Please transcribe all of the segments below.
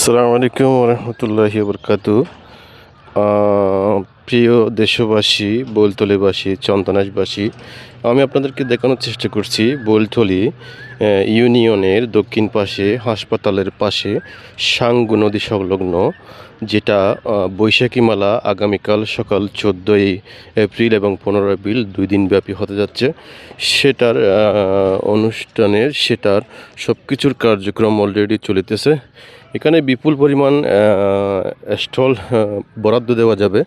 আসসালামু আলাইকুম রহমতুল্লাহি বরকাতু। প্রিয় দেশবাসী, বোলতলিবাসী, চন্দনাইশবাসী, আমি আপনাদেরকে দেখানোর চেষ্টা করছি বোলতলি ইউনিয়নের দক্ষিণ পাশে হাসপাতালের পাশে সাঙ্গু নদী সংলগ্ন, যেটা বৈশাখী মেলা আগামীকাল সকাল 14ই এপ্রিল এবং 15 এপ্রিল 2 দিন ব্যাপী হতে যাচ্ছে। সেটার সব কিছুর কার্যক্রম অলরেডি চলিতেছে। এখানে বিপুল পরিমাণ স্টল বরাদ্দ দেওয়া যাবে।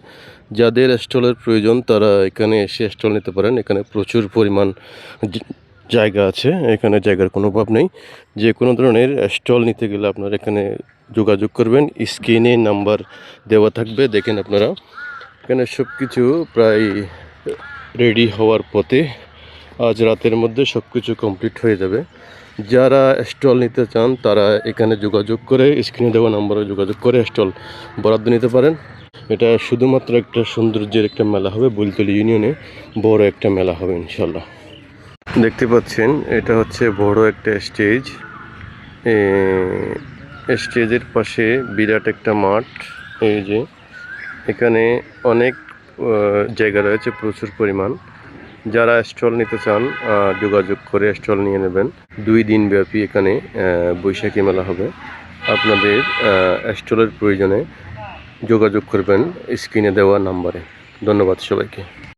যাদের স্টলের প্রয়োজন তারা এখানে এসে স্টল নিতে পারেন। এখানে প্রচুর পরিমাণ জায়গা আছে, এখানে জায়গার কোনো অভাব নেই। যে কোনো ধরনের স্টল নিতে গেলে আপনারা এখানে যোগাযোগ করবেন। স্ক্রিনে নাম্বার দেওয়া থাকবে, দেখেন আপনারা। এখানে সব কিছু প্রায় রেডি হওয়ার পথে, আজ রাতের মধ্যে সব কিছু কমপ্লিট হয়ে যাবে। যারা স্টল নিতে চান তারা এখানে যোগাযোগ করে, স্ক্রিনে দেওয়া নম্বরে যোগাযোগ করে স্টল বরাদ্দ নিতে পারেন। এটা শুধুমাত্র একটা সৌন্দর্যের একটা মেলা হবে, বোলতলি ইউনিয়নে বড় একটা মেলা হবে ইনশাল্লাহ। দেখতে পাচ্ছেন এটা হচ্ছে বড় একটা স্টেজ। স্টেজের পাশে বিরাট একটা মাঠ। এই যে এখানে অনেক জায়গা রয়েছে, প্রচুর পরিমাণ। যারা স্টল নিতে চান যোগাযোগ করে স্টল নিয়ে নেবেন। 2 দিন ব্যাপী এখানে বৈশাখী মেলা হবে। আপনাদের স্টলের প্রয়োজনে যোগাযোগ করবেন স্ক্রিনে দেওয়া নাম্বারে। ধন্যবাদ সবাইকে।